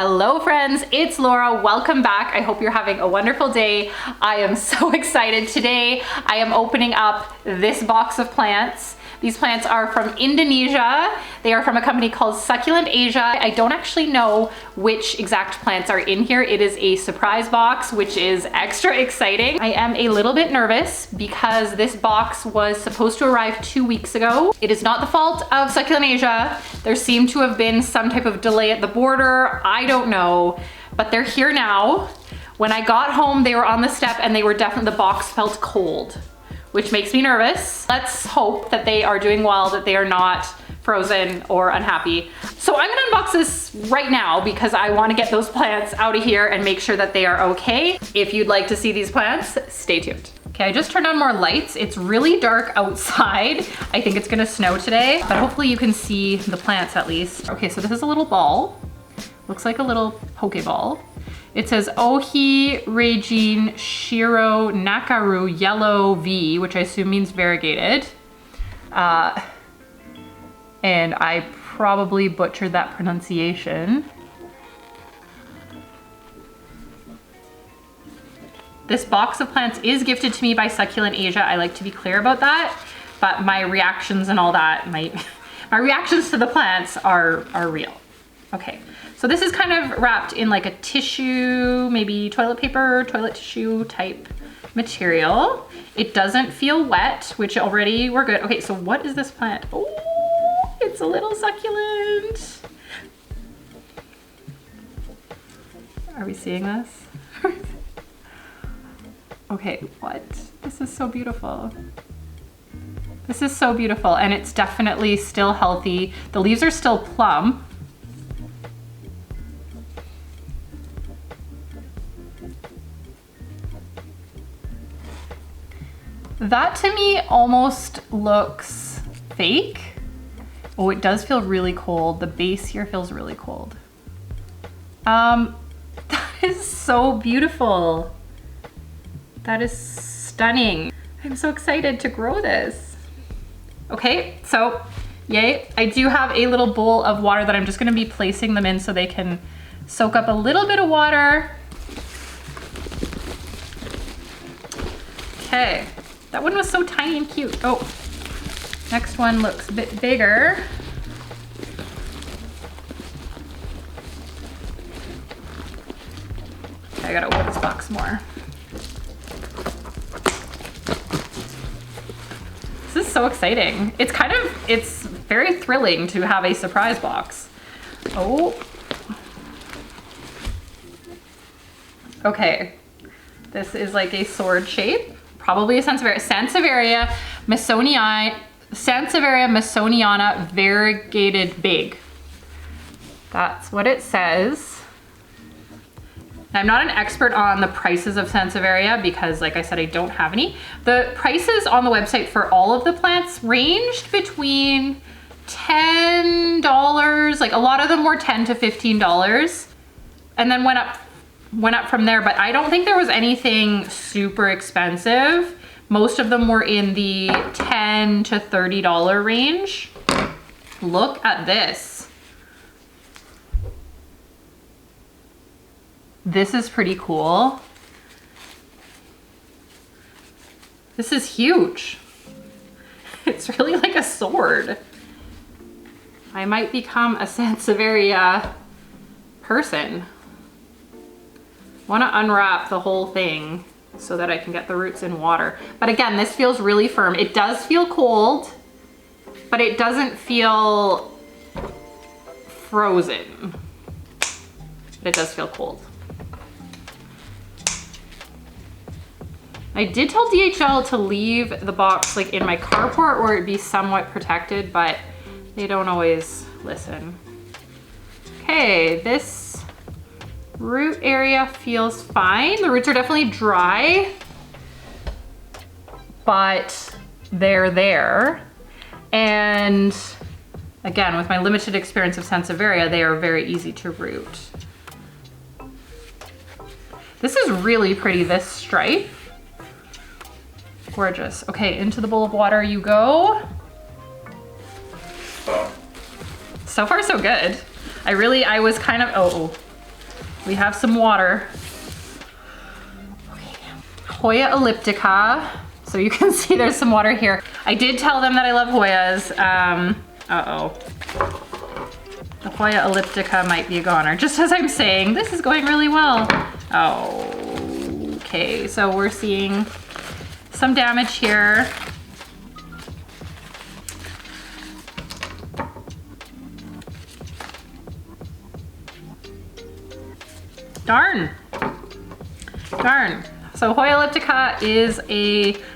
Hello friends, it's Laura. Welcome back. I hope you're having a wonderful day. I am so excited. Today I am opening up this box of plants. These plants are from Indonesia. They are from a company called Succulent Asia. I don't actually know which exact plants are in here. It is a surprise box, which is extra exciting. I am a little bit nervous because this box was supposed to arrive 2 weeks ago. It is not the fault of Succulent Asia. There seemed to have been some type of delay at the border. I don't know, but they're here now. When I got home, they were on the step and they were definitely, the box felt cold, which makes me nervous. Let's hope that they are doing well, that they are not frozen or unhappy. So I'm gonna unbox this right now because I wanna get those plants out of here and make sure that they are okay. If you'd like to see these plants, stay tuned. Okay, I just turned on more lights. It's really dark outside. I think it's gonna snow today, but hopefully you can see the plants at least. Okay, so this is a little ball. Looks like a little Pokeball. It says Ohi Reijin Shiro Nakaru Yellow V, which I assume means variegated. And I probably butchered that pronunciation. This box of plants is gifted to me by Succulent Asia. I like to be clear about that, but my reactions and all that, my reactions to the plants are real. Okay. So this is kind of wrapped in like a tissue, maybe toilet paper, toilet tissue type material. It doesn't feel wet, which already we're good. Okay, so what is this plant? Oh, it's a little succulent. Are we seeing this? Okay, what? This is so beautiful. This is so beautiful, and it's definitely still healthy. The leaves are still plump. That to me almost looks fake. Oh, it does feel really cold. The base here feels really cold. That is so beautiful. That is stunning. I'm so excited to grow this. Okay, so yay. I do have a little bowl of water that I'm just gonna be placing them in so they can soak up a little bit of water. Okay. That one was so tiny and cute. Oh, next one looks a bit bigger. Okay, I gotta open this box more. This is so exciting. It's very thrilling to have a surprise box. Oh. Okay, this is like a sword shape. Probably a Sansevieria Masoniana variegated big. That's what it says. I'm not an expert on the prices of Sansevieria because, like I said, I don't have any. The prices on the website for all of the plants ranged between $10, like a lot of them were $10 to $15, and then went up from there, but I don't think there was anything super expensive. Most of them were in the $10 to $30 range. Look at this. This is pretty cool. This is huge. It's really like a sword. I might become a Sansevieria person. Want to unwrap the whole thing so that I can get the roots in water. But again, this feels really firm. It does feel cold, but it doesn't feel frozen. But it does feel cold. I did tell DHL to leave the box like in my carport where it'd be somewhat protected, but they don't always listen. Okay, this root area feels fine. The roots are definitely dry, but they're there. And again, with my limited experience of Sansevieria, they are very easy to root. This is really pretty, this stripe. Gorgeous. Okay, into the bowl of water you go. So far so good. I was kind of, We have some water. Okay. Hoya elliptica. So you can see there's some water here. I did tell them that I love Hoyas. Uh-oh. The Hoya elliptica might be a goner. Just as I'm saying, this is going really well. Oh, okay. So we're seeing some damage here. Darn. Darn. So Hoya elliptica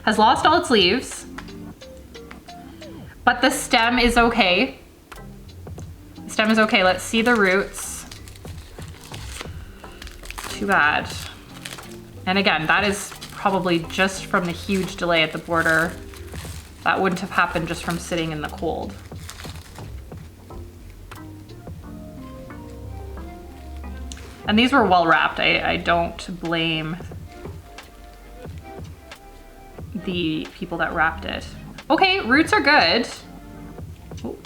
has lost all its leaves, but the stem is okay. The stem is okay. Let's see the roots. Too bad. And again, that is probably just from the huge delay at the border. That wouldn't have happened just from sitting in the cold. And these were well wrapped. I don't blame the people that wrapped it. Okay, roots are good. Ooh.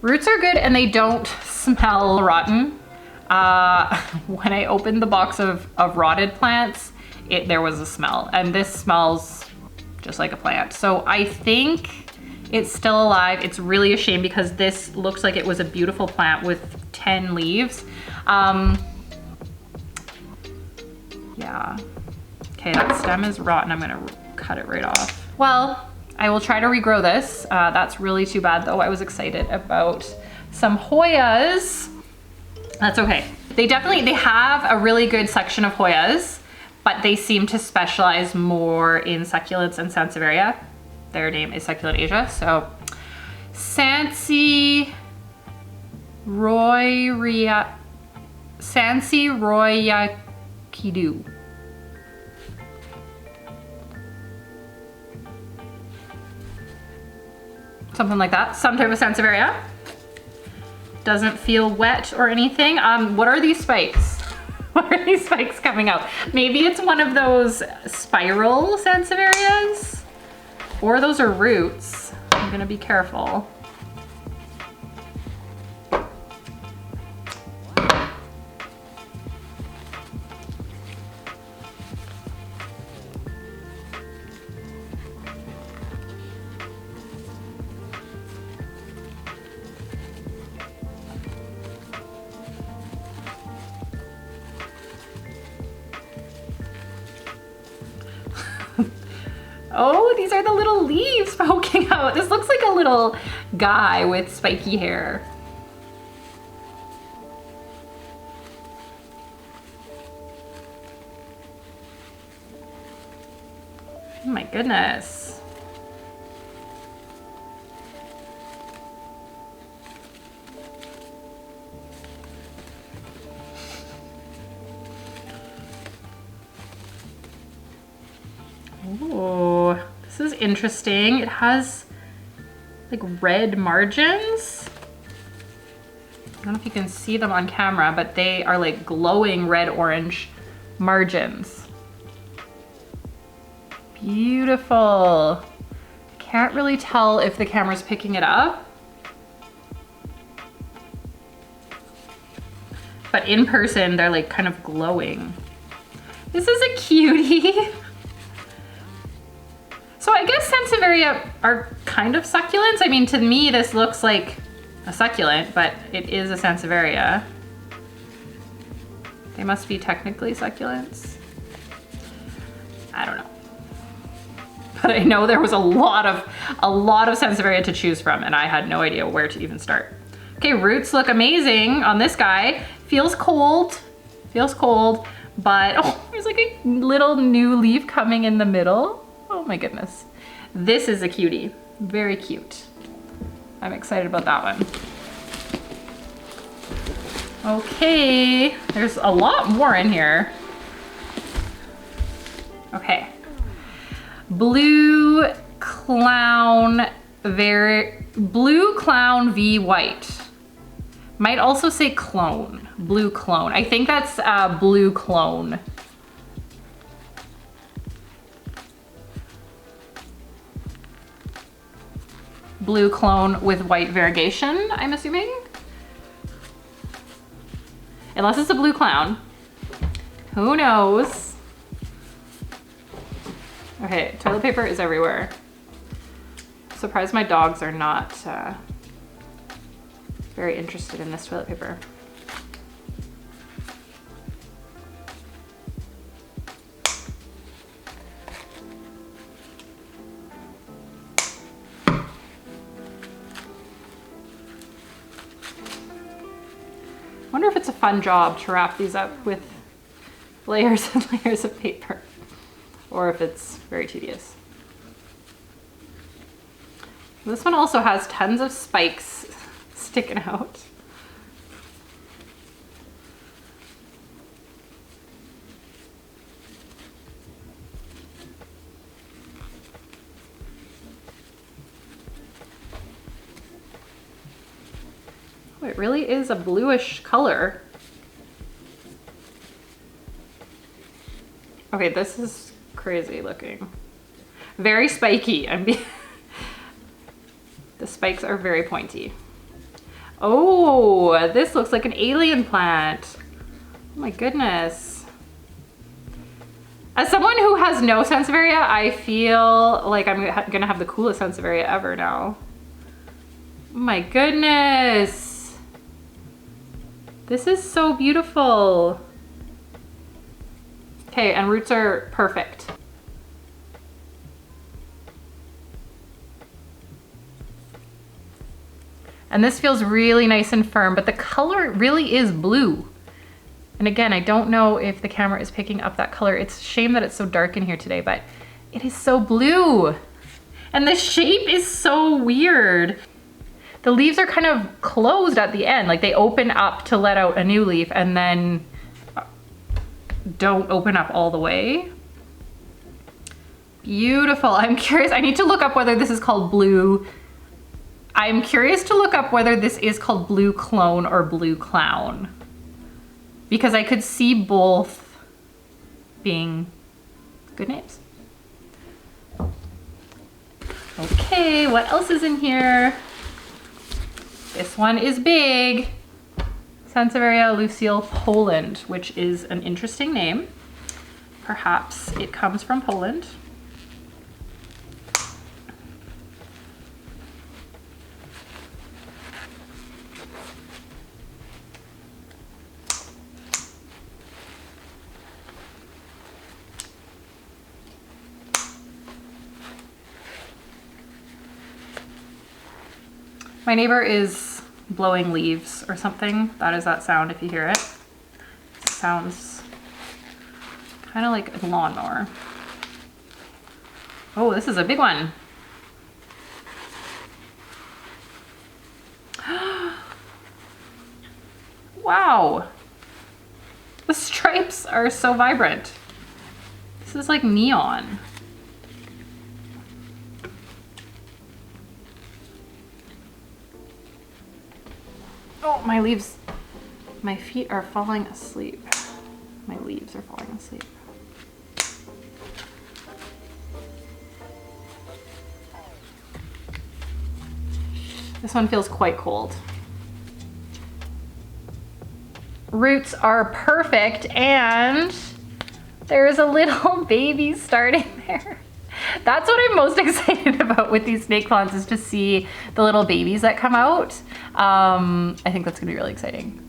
Roots are good and they don't smell rotten. When I opened the box of rotted plants, there was a smell, and this smells just like a plant. So I think it's still alive. It's really a shame because this looks like it was a beautiful plant with 10 leaves. Yeah. Okay, that stem is rotten. I'm gonna cut it right off. Well, I will try to regrow this. That's really too bad though. I was excited about some Hoyas. That's okay. They have a really good section of Hoyas, but they seem to specialize more in succulents and Sansevieria. Their name is Succulent Asia. So Sansevieria, Cutie. Something like that, some type of Sansevieria. Doesn't feel wet or anything. What are these spikes? What are these spikes coming out? Maybe it's one of those spiral Sansevierias, or those are roots. I'm gonna be careful. Oh, these are the little leaves poking out. This looks like a little guy with spiky hair. Oh my goodness. Oh, this is interesting. It has like red margins. I don't know if you can see them on camera, but they are like glowing red-orange margins. Beautiful. Can't really tell if the camera's picking it up, but in person, they're like kind of glowing. This is a cutie. So I guess Sansevieria are kind of succulents. I mean, to me, this looks like a succulent, but it is a Sansevieria. They must be technically succulents. I don't know. But I know there was a lot of Sansevieria to choose from, and I had no idea where to even start. Okay, roots look amazing on this guy. Feels cold, but oh, there's like a little new leaf coming in the middle. Oh my goodness. This is a cutie. Very cute. I'm excited about that one. Okay, there's a lot more in here. Okay. Blue Clown V White. Might also say clone. Blue clone. I think that's blue clone. blue clone with white variegation, I'm assuming. Unless it's a blue clown. Who knows? Okay, toilet paper is everywhere. Surprised my dogs are not very interested in this toilet paper. I wonder if it's a fun job to wrap these up with layers and layers of paper, or if it's very tedious. This one also has tons of spikes sticking out. Oh, it really is a bluish color. Okay, this is crazy looking. Very spiky. The spikes are very pointy. Oh, this looks like an alien plant. Oh my goodness. As someone who has no Sansevieria, I feel like I'm gonna have the coolest Sansevieria ever now. Oh my goodness. This is so beautiful. Okay, and roots are perfect. And this feels really nice and firm, but the color really is blue. And again, I don't know if the camera is picking up that color. It's a shame that it's so dark in here today, but it is so blue. And the shape is so weird. The leaves are kind of closed at the end, like they open up to let out a new leaf and then don't open up all the way. Beautiful. I'm curious, I need to look up whether this is called blue. I'm curious to look up whether this is called blue clone or blue clown, because I could see both being good names. Okay, what else is in here? This one is big. Sansevieria Lucille Poland, which is an interesting name. Perhaps it comes from Poland. My neighbor is blowing leaves or something. That is that sound if you hear it. It sounds kind of like a lawnmower. Oh, this is a big one. Wow. The stripes are so vibrant. This is like neon. Oh, my leaves, my feet are falling asleep. My leaves are falling asleep. This one feels quite cold. Roots are perfect, and there's a little baby starting there. That's what I'm most excited about with these snake plants, is to see the little babies that come out. I think that's gonna be really exciting.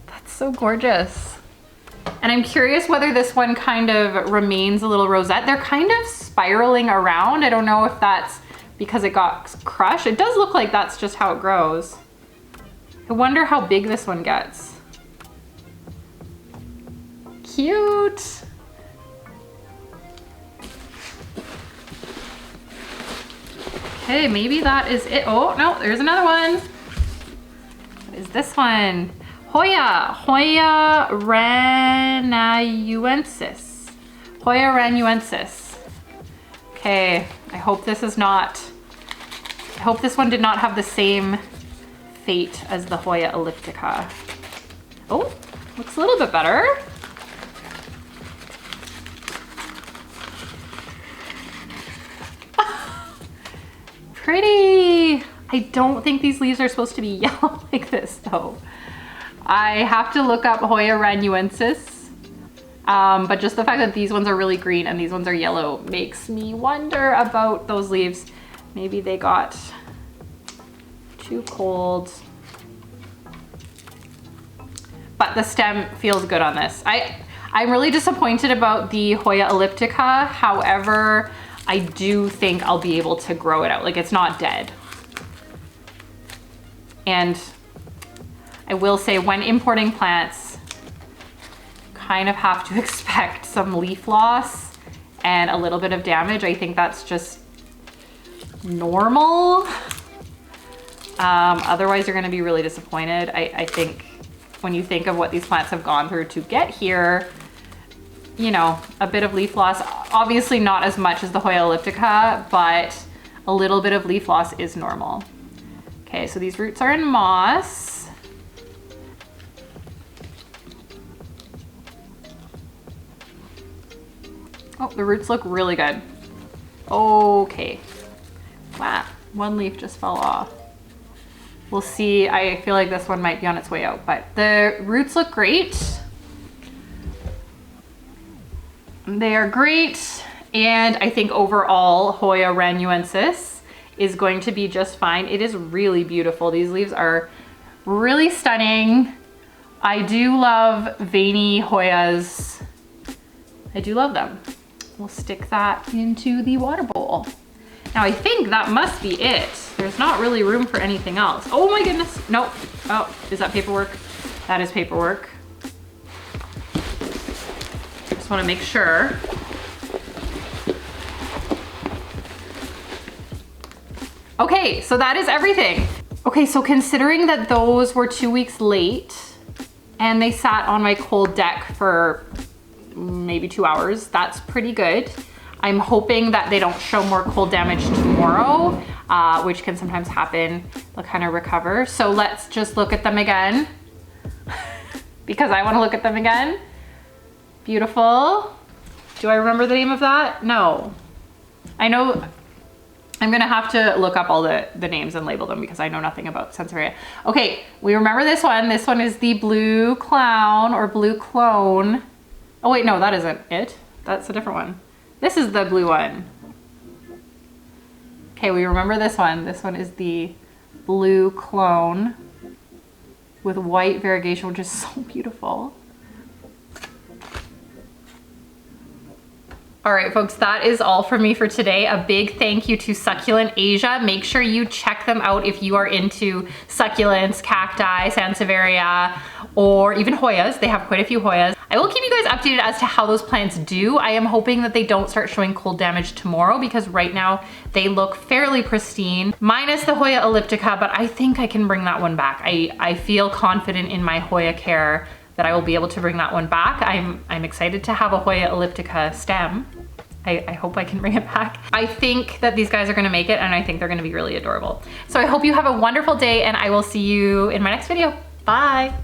That's so gorgeous. And I'm curious whether this one kind of remains a little rosette. They're kind of spiraling around. I don't know if that's because it got crushed. It does look like that's just how it grows. I wonder how big this one gets. Cute. Okay, maybe that is it. Oh, no, there's another one. What is this one? Hoya, Hoya ranaensis. Hoya ranaensis. Okay, I hope this is not, I hope this one did not have the same fate as the Hoya elliptica. Oh, looks a little bit better. pretty. I don't think these leaves are supposed to be yellow like this though. I have to look up Hoya ranuensis, but just the fact that these ones are really green and these ones are yellow makes me wonder about those leaves. Maybe they got too cold. But the stem feels good on this. I'm really disappointed about the Hoya elliptica. However, I do think I'll be able to grow it out. Like, it's not dead. And I will say, when importing plants, kind of have to expect some leaf loss and a little bit of damage. I think that's just normal. Otherwise, you're gonna be really disappointed. I think when you think of what these plants have gone through to get here, you know, a bit of leaf loss, obviously not as much as the Hoya elliptica, but a little bit of leaf loss is normal. Okay, so these roots are in moss. Oh, the roots look really good. Okay. Wow, one leaf just fell off. We'll see. I feel like this one might be on its way out, but the roots look great. They are great, and I think overall Hoya ranuensis is going to be just fine. It is really beautiful. These leaves are really stunning. I do love veiny Hoyas. I do love them. We'll stick that into the water bowl. Now I think that must be it. There's not really room for anything else. Oh my goodness, nope. Oh, is that paperwork? That is paperwork. Just wanna make sure. Okay, so that is everything. Okay, so considering that those were 2 weeks late and they sat on my cold deck for maybe 2 hours, that's pretty good. I'm hoping that they don't show more cold damage tomorrow, which can sometimes happen. They'll kind of recover. So let's just look at them again because I want to look at them again. Beautiful. Do I remember the name of that? No. I know I'm gonna have to look up all the names and label them because I know nothing about Sansevieria. Okay, we remember this one. This one is the blue clown or blue clone. Oh wait, no, that isn't it. That's a different one. This is the blue one. Okay, we remember this one. This one is the blue clone with white variegation, which is so beautiful. All right, folks, that is all for me for today. A big thank you to Succulent Asia. Make sure you check them out if you are into succulents, cacti, Sansevieria, or even Hoyas. They have quite a few Hoyas. I will keep you guys updated as to how those plants do. I am hoping that they don't start showing cold damage tomorrow because right now they look fairly pristine, minus the Hoya elliptica, but I think I can bring that one back. I feel confident in my Hoya care that I will be able to bring that one back. I'm excited to have a Hoya elliptica stem. I hope I can bring it back. I think that these guys are gonna make it and I think they're gonna be really adorable. So I hope you have a wonderful day and I will see you in my next video. Bye.